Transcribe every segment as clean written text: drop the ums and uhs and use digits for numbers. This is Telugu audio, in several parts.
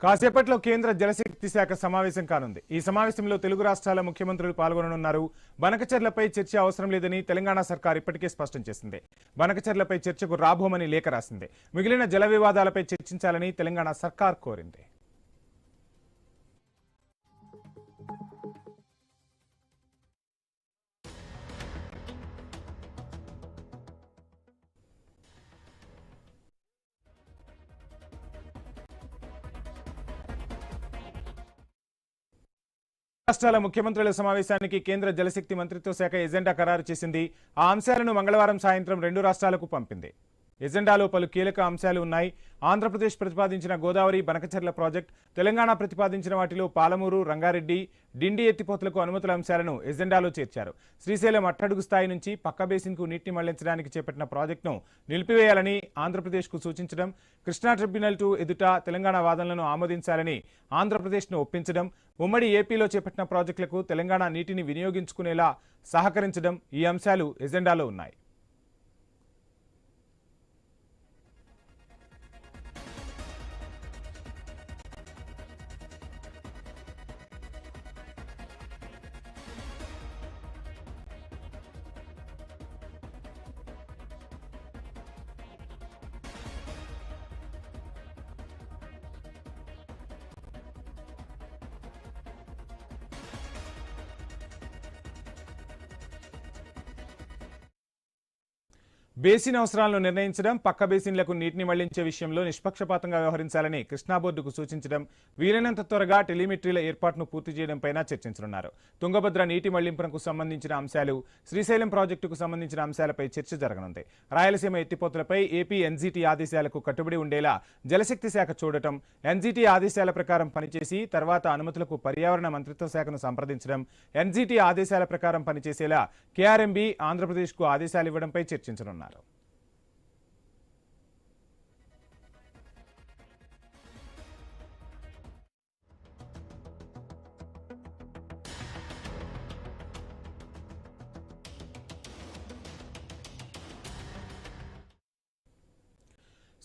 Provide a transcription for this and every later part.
కాసేపట్లో కేంద్ర జలశక్తి శాఖ సమావేశం కానుంది. ఈ సమావేశంలో తెలుగు రాష్ట్రాల ముఖ్యమంత్రులు పాల్గొననున్నారు. బనకచెర్లపై చర్చ అవసరం లేదని తెలంగాణ సర్కార్ ఇప్పటికే స్పష్టం చేసింది. బనకచెర్లపై చర్చకు రాబోమని లేఖ రాసింది. మిగిలిన జల వివాదాలపై చర్చించాలని తెలంగాణ సర్కార్ కోరింది. రాష్ట్రాల ముఖ్యమంత్రుల సమావేశానికి కేంద్ర జలశక్తి మంత్రిత్వ శాఖ ఎజెండా ఖరారు చేసింది. ఆ అంశాలను మంగళవారం సాయంత్రం 2 రాష్ట్రాలకు పంపింది. ఎజెండాలో పలు కీలక అంశాలు ఉన్నాయి. ఆంధ్రప్రదేశ్ ప్రతిపాదించిన గోదావరి బనకచెర్ల ప్రాజెక్ట్, తెలంగాణ ప్రతిపాదించిన వాటిలో పాలమూరు, రంగారెడ్డి, డిండి ఎత్తిపోతలకు అనుమతుల అంశాలను ఎజెండాలో చేర్చారు. శ్రీశైలం అట్టడుగు స్థాయి నుంచి పక్క బేసిన్కు నీటిని మళ్లించడానికి చేపట్టిన ప్రాజెక్టును నిలిపివేయాలని ఆంధ్రప్రదేశ్కు సూచించడం, కృష్ణా ట్రిబ్యునల్ 2 ఎదుట తెలంగాణ వాదనలను ఆమోదించాలని ఆంధ్రప్రదేశ్ను ఒప్పించడం, ఉమ్మడి ఏపీలో చేపట్టిన ప్రాజెక్టులకు తెలంగాణ నీటిని వినియోగించుకునేలా సహకరించడం ఈ అంశాలు ఎజెండాలో ఉన్నాయి. బేసిన్ అవసరాలను నిర్ణయించడం, పక్క బేసిన్లకు నీటిని మళ్లించే విషయంలో నిష్పక్షపాతంగా వ్యవహరించాలని కృష్ణా బోర్డుకు సూచించడం, వీలైనంత త్వరగా టెలిమెట్రీల ఏర్పాటును పూర్తి చేయడంపై చర్చించనున్నారు. తుంగభద్ర నీటి మళ్లింపునకు సంబంధించిన అంశాలు, శ్రీశైలం ప్రాజెక్టుకు సంబంధించిన అంశాలపై చర్చ జరగనుంది. రాయలసీమ ఎత్తిపోతలపై ఏపీ ఎన్జీటీ ఆదేశాలకు కట్టుబడి ఉండేలా జలశక్తి శాఖ చూడటం, ఎన్జీటీ ఆదేశాల ప్రకారం పనిచేసి తర్వాత అనుమతులకు పర్యావరణ మంత్రిత్వ శాఖను సంప్రదించడం, ఎన్జీటీ ఆదేశాల ప్రకారం పనిచేసేలా కేఆర్ఎంబీ ఆంధ్రప్రదేశ్కు ఆదేశాలు ఇవ్వడంపై చర్చించనున్నారు.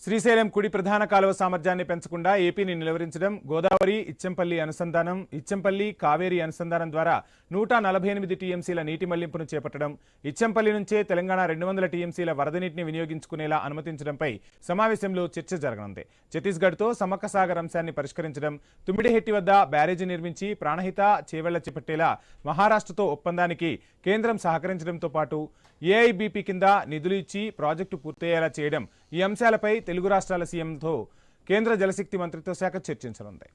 శ్రీశైలం కుడి ప్రధాన కాలువ సామర్థ్యాన్ని పెంచకుండా ఏపీని నిలువరించడం, గోదావరి ఇచ్చంపల్లి అనుసంధానం, ఇచ్చంపల్లి కావేరీ అనుసంధానం ద్వారా 148 టీఎంసీల నీటి మళ్లింపును చేపట్టడం, ఇచ్చంపల్లి నుంచే తెలంగాణ 200 టీఎంసీల వరద నీటిని వినియోగించుకునేలా అనుమతించడంపై సమావేశంలో చర్చ జరగనుంది. ఛత్తీస్గఢ్తో సమ్మక్క సాగర్ అంశాన్ని పరిష్కరించడం, తుమ్మిడిహెట్టి వద్ద బ్యారేజీ నిర్మించి ప్రాణహిత చేవెళ్ల చేపట్టేలా మహారాష్ట్రతో ఒప్పందానికి కేంద్రం సహకరించడంతో పాటు ఏఐబీపీ కింద నిధులు ఇచ్చి ప్రాజెక్టు పూర్తయ్యేలా చేయడం, ఈ అంశాలపై తెలుగు రాష్ట్రాల సీఎంతో కేంద్ర జలశక్తి మంత్రిత్వ శాఖ చర్చించనుంది.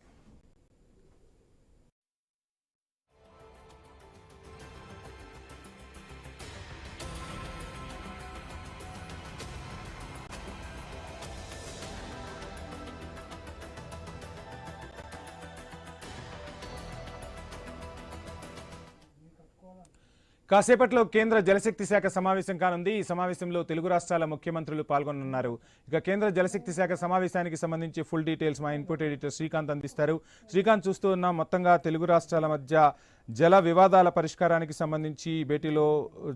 కాసేపట్లో కేంద్ర జలశక్తి శాఖ సమావేశం కానుంది. ఈ సమావేశంలో తెలుగు రాష్ట్రాల ముఖ్యమంత్రులు పాల్గొనున్నారు. ఇక కేంద్ర జలశక్తి శాఖ సమావేశానికి సంబంధించి ఫుల్ డీటెయిల్స్ మా ఇన్పుట్ ఎడిటర్ శ్రీకాంత్ అందిస్తారు. శ్రీకాంత్, చూస్తూ ఉన్నాం మొత్తంగా తెలుగు రాష్ట్రాల మధ్య జల వివాదాల పరిష్కారానికి సంబంధించి భేటీలో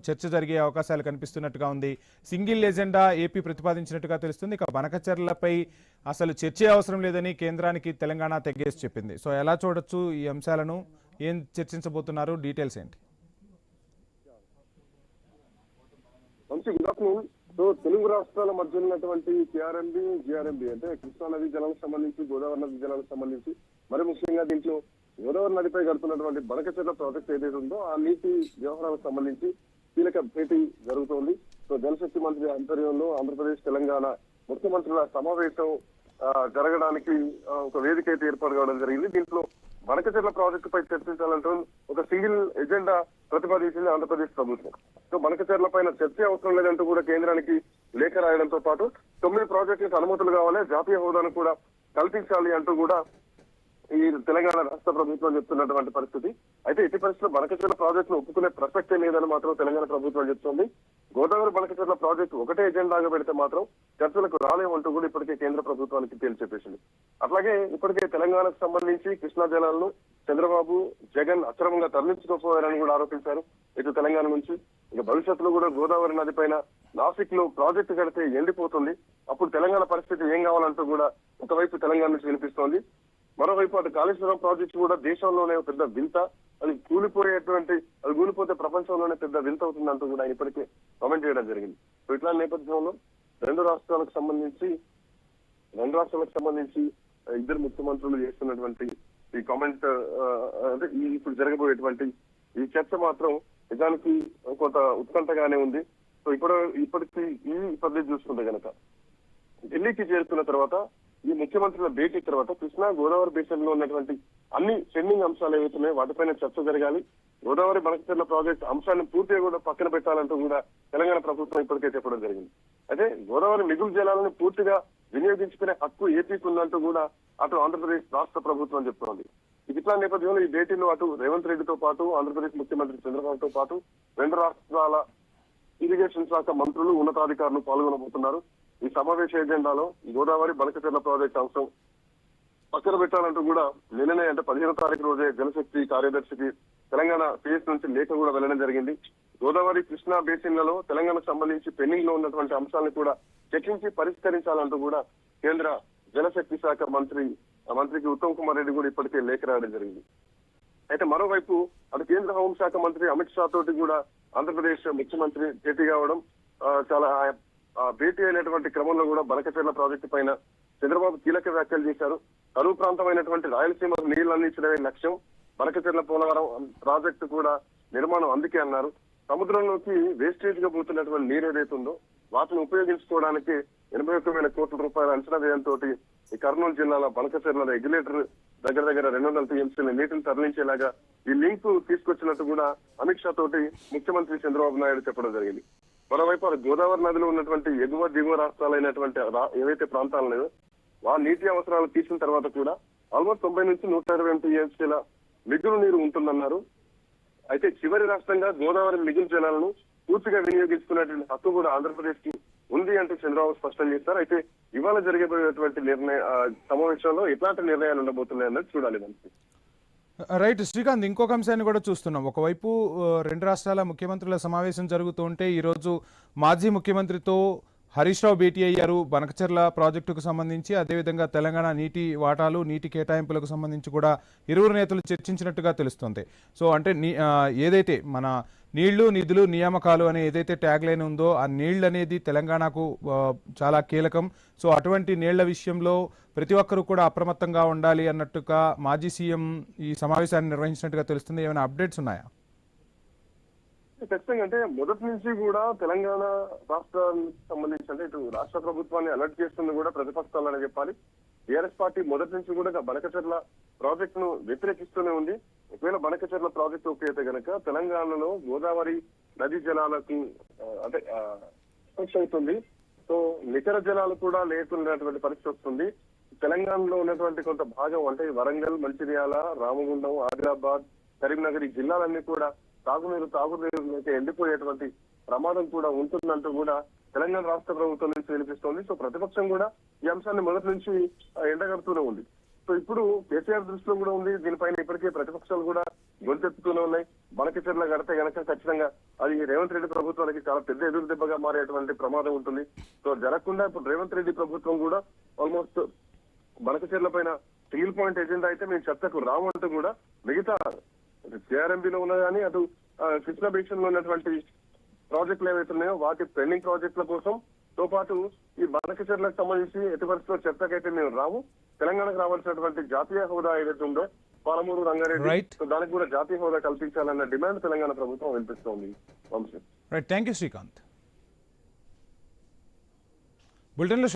చర్చ జరిగే అవకాశాలు కనిపిస్తున్నట్టుగా ఉంది. సింగిల్ ఎజెండా ఏపీ ప్రతిపాదించినట్టుగా తెలుస్తుంది. ఇక బనకచెర్లపై అసలు చర్చే అవసరం లేదని కేంద్రానికి తెలంగాణ తెగేసి చెప్పింది. సో ఎలా చూడొచ్చు ఈ అంశాలను, ఏం చర్చించబోతున్నారు, డీటెయిల్స్ ఏంటి? Good afternoon. సో తెలుగు రాష్ట్రాల మధ్య ఉన్నటువంటి కేఆర్ఎంబి, జిఆర్ఎంబి అంటే కృష్ణా నది జలాలకు సంబంధించి, గోదావరి నది జలాలకు సంబంధించి, మరి ముఖ్యంగా దీంట్లో గోదావరి నదిపై కడుతున్నటువంటి బనకచెర్ల ప్రాజెక్ట్ ఏదైతే ఉందో ఆ నీటి వ్యవహారాలకు సంబంధించి కీలక భేటీ జరుగుతోంది. సో జలశక్తి మంత్రి ఆధ్వర్యంలో ఆంధ్రప్రదేశ్, తెలంగాణ ముఖ్యమంత్రుల సమావేశం జరగడానికి ఒక వేదిక అయితే ఏర్పాటు కావడం జరిగింది. దీంట్లో బనకచెర్ల ప్రాజెక్టు పై చర్చించాలంటూ ఒక సింగిల్ ఎజెండా ప్రతిపాదించింది ఆంధ్రప్రదేశ్ ప్రభుత్వం. సో బనకచెర్ల పైన చర్చ అవసరం లేదంటూ కూడా కేంద్రానికి లేఖ రాయడంతో పాటు 9 ప్రాజెక్టులకు అనుమతులు కావాలి, జాతీయ హోదాను కూడా కల్పించాలి అంటూ కూడా ఈ తెలంగాణ రాష్ట్ర ప్రభుత్వం చెప్తున్నటువంటి పరిస్థితి. అయితే ఎట్టి పరిస్థితుల్లో బనకచెర్ల ప్రాజెక్టును ఒప్పుకునే ప్రసక్తే లేదని మాత్రం తెలంగాణ ప్రభుత్వం చెప్తోంది. గోదావరి బనకచెర్ల ప్రాజెక్టు ఒకటే ఎజెండాగా పెడితే మాత్రం చర్చలకు రాలేమంటూ కూడా ఇప్పటికే కేంద్ర ప్రభుత్వానికి తేల్చెప్పేసింది. అట్లాగే ఇప్పటికే తెలంగాణకు సంబంధించి కృష్ణా జలాలను చంద్రబాబు, జగన్ అక్రమంగా తరలించుకోపోయారని కూడా ఆరోపించారు ఇటు తెలంగాణ నుంచి. ఇక భవిష్యత్తులో కూడా గోదావరి నది పైన నాసిక్ లో ప్రాజెక్టు కడితే ఎండిపోతుంది, అప్పుడు తెలంగాణ పరిస్థితి ఏం కావాలంటూ కూడా ఒకవైపు తెలంగాణ నుంచి వినిపిస్తోంది. మరోవైపు అటు కాళేశ్వరం ప్రాజెక్టు కూడా దేశంలోనే ఒక పెద్ద వింత, అది కూలిపోతే ప్రపంచంలోనే పెద్ద వింత అవుతుందంటూ కూడా ఆయన ఇప్పటికే కామెంట్ చేయడం జరిగింది. సో ఇట్లాంటి నేపథ్యంలో రెండు రాష్ట్రాలకు సంబంధించి ఇద్దరు ముఖ్యమంత్రులు చేస్తున్నటువంటి ఈ కామెంట్ అంటే ఇప్పుడు జరగబోయేటువంటి ఈ చర్చ మాత్రం నిజానికి కొంత ఉత్కంఠగానే ఉంది. సో ఇప్పటికి ఈ పద్ధతి చూసుకుంటే గనక ఢిల్లీకి చేరుకున్న తర్వాత ఈ ముఖ్యమంత్రుల భేటీ తర్వాత కృష్ణా గోదావరి బేసిన్ లో ఉన్నటువంటి అన్ని పెండింగ్ అంశాలు ఏవైతున్నాయో వాటిపైన చర్చ జరగాలి. గోదావరి బనకచెర్ల ప్రాజెక్ట్ అంశాన్ని పూర్తిగా కూడా పక్కన పెట్టాలంటూ కూడా తెలంగాణ ప్రభుత్వం ఇప్పటికే చెప్పడం జరిగింది. అయితే గోదావరి మిగులు జలాలను పూర్తిగా వినియోగించుకునే హక్కు ఏపీకి ఉందంటూ కూడా అటు ఆంధ్రప్రదేశ్ రాష్ట్ర ప్రభుత్వం చెప్తోంది. ఇట్లా నేపథ్యంలో ఈ భేటీలో అటు రేవంత్ రెడ్డితో పాటు ఆంధ్రప్రదేశ్ ముఖ్యమంత్రి చంద్రబాబుతో పాటు రెండు రాష్ట్రాల ఇరిగేషన్ శాఖ మంత్రులు ఉన్నతాధికారులు పాల్గొనబోతున్నారు. ఈ సమావేశ ఎజెండాలో గోదావరి బనకచెర్ల ప్రాజెక్టు అంశం పక్కన పెట్టాలంటూ కూడా నిన్ననే అంటే 15వ తారీఖు రోజే జలశక్తి కార్యదర్శికి తెలంగాణ పిఎస్ నుంచి లేఖ కూడా వెళ్ళడం జరిగింది. గోదావరి కృష్ణా బేసిన్లలో తెలంగాణకు సంబంధించి పెండింగ్ లో ఉన్నటువంటి అంశాలను కూడా చర్చించి పరిష్కరించాలంటూ కూడా కేంద్ర జలశక్తి శాఖ మంత్రికి ఉత్తమ్ కుమార్ రెడ్డి కూడా ఇప్పటికే లేఖ రాయడం జరిగింది. అయితే మరోవైపు అటు కేంద్ర హోంశాఖ మంత్రి అమిత్ షా తోటి కూడా ఆంధ్రప్రదేశ్ ముఖ్యమంత్రి భేటీ కావడం చాలా భేటీ అయినటువంటి క్రమంలో కూడా బనకచెర్ల ప్రాజెక్టు పైన చంద్రబాబు కీలక వ్యాఖ్యలు చేశారు. కరువు ప్రాంతమైనటువంటి రాయలసీమకు నీళ్లు అందించడమే లక్ష్యం, బనకచెర్ల పోలవరం ప్రాజెక్టు కూడా నిర్మాణం అందుకే అన్నారు. సముద్రంలోకి వేస్టేజ్ గా పోతున్నటువంటి నీరు ఏదైతుందో వాటిని ఉపయోగించుకోవడానికి 81,000 కోట్ల రూపాయల అంచనా వ్యయంతో ఈ కర్నూలు జిల్లాలో బనకచెర్ల రెగ్యులేటర్ దగ్గర 200 టీఎంసీల నీటిని తరలించేలాగా ఈ లింక్ తీసుకొచ్చినట్టు కూడా అమిత్ షా తోటి ముఖ్యమంత్రి చంద్రబాబు నాయుడు చెప్పడం జరిగింది. మరోవైపు గోదావరి నదిలో ఉన్నటువంటి ఎగువ దిగువ రాష్ట్రాలైనటువంటి ఏవైతే ప్రాంతాలు ఆ నీటి అవసరాలు తీసిన తర్వాత కూడా ఆల్మోస్ట్ 90 నుంచి 120 టీఎంసీల మిగులు నీరు ఉంటుందన్నారు. అయితే చివరి రాష్ట్రంగా గోదావరి మిగులు జలాలను పూర్తిగా వినియోగించుకునేటువంటి హక్కు కూడా ఆంధ్రప్రదేశ్ కి ఉంది అంటూ చంద్రబాబు స్పష్టం చేస్తారు. అయితే ఇవాళ జరిగబోయేటువంటి సమావేశంలో ఎట్లాంటి నిర్ణయాలు ఉండబోతున్నాయి అన్నది చూడాలి మనకి. రైట్ శ్రీకాంత్, ఇంకొక అంశాన్ని కూడా చూస్తున్నాం. ఒకవైపు రెండు రాష్ట్రాల ముఖ్యమంత్రుల సమావేశం జరుగుతూ ఉంటే ఈరోజు మాజీ ముఖ్యమంత్రితో హరీష్ రావు భేటీ అయ్యారు బనకచెర్ల ప్రాజెక్టుకు సంబంధించి. అదేవిధంగా తెలంగాణ నీటి వాటాలు నీటి కేటాయింపులకు సంబంధించి కూడా ఇరువురు నేతలు చర్చించినట్టుగా తెలుస్తుంది. సో అంటే ఏదైతే మన నీళ్లు నిధులు నియామకాలు అనే ఏదైతే ట్యాగ్ లైన్ ఉందో ఆ నీళ్లు అనేది తెలంగాణకు చాలా కీలకం. సో అటువంటి నీళ్ల విషయంలో ప్రతి ఒక్కరూ కూడా అప్రమత్తంగా ఉండాలి అన్నట్టుగా మాజీ సీఎం ఈ సమావేశాన్ని నిర్వహించినట్టుగా తెలుస్తుంది. ఏమైనా అప్డేట్స్ ఉన్నాయా? ఖచ్చితంగా అంటే మొదటి నుంచి కూడా తెలంగాణ రాష్ట్రానికి సంబంధించి అంటే ఇటు రాష్ట్ర ప్రభుత్వాన్ని అలర్ట్ చేస్తుంది కూడా ప్రతిపక్షాలని చెప్పాలి. టీఆర్ఎస్ పార్టీ మొదటి నుంచి కూడా బనకచెర్ల ప్రాజెక్టును వ్యతిరేకిస్తూనే ఉంది. ఒకవేళ బనకచెర్ల ప్రాజెక్టు ఓకే అయితే గనక తెలంగాణలో గోదావరి నదీ జలాలకు అంటే అవుతుంది. సో నికర జలాలు కూడా లేకున్నటువంటి పరిస్థితి వస్తుంది. తెలంగాణలో ఉన్నటువంటి కొంత భాగం అంటే వరంగల్, మంచిర్యాల, రామగుండం, ఆదిలాబాద్, కరీంనగర్ ఈ జిల్లాలన్నీ కూడా తాగునీరు ఎండిపోయేటువంటి ప్రమాదం కూడా ఉంటుందంటూ కూడా తెలంగాణ రాష్ట్ర ప్రభుత్వం నుంచి వినిపిస్తోంది. సో ప్రతిపక్షం కూడా ఈ అంశాన్ని మొదటి నుంచి ఎండగడుతూనే ఉంది. సో ఇప్పుడు కేసీఆర్ దృష్టిలో కూడా ఉంది. దీనిపైన ఇప్పటికే ప్రతిపక్షాలు కూడా గొంతెత్తుతూనే ఉన్నాయి. బనకచెర్ల కడితే గనక ఖచ్చితంగా అది రేవంత్ రెడ్డి ప్రభుత్వానికి చాలా పెద్ద ఎదురు దెబ్బగా మారేటువంటి ప్రమాదం ఉంటుంది. సో జరగకుండా ఇప్పుడు రేవంత్ రెడ్డి ప్రభుత్వం కూడా ఆల్మోస్ట్ బనకచెర్ల పైన సింగిల్ పాయింట్ ఎజెండా అయితే మేము చర్చకు రామంటూ కూడా మిగతా కేఆర్ఎంబీలో ఉన్న కానీ అటు కృష్ణా బేసిన్ లో ఉన్నటువంటి ప్రాజెక్టులు ఏవైతున్నాయో వాటి పెండింగ్ ప్రాజెక్టుల కోసం తో పాటు ఈ బనకచెర్లకు సంబంధించి ఎట్టి పరిస్థితుల్లో చర్చకైతే మేము రాము. తెలంగాణకు రావాల్సినటువంటి జాతీయ హోదా ఏదైతే ఉందో పాలమూరు రంగారెడ్డి దానికి కూడా జాతీయ హోదా కల్పించాలన్న డిమాండ్ తెలంగాణ ప్రభుత్వం వినిపిస్తోంది. Thank you Srikanth. బులెటిన్లో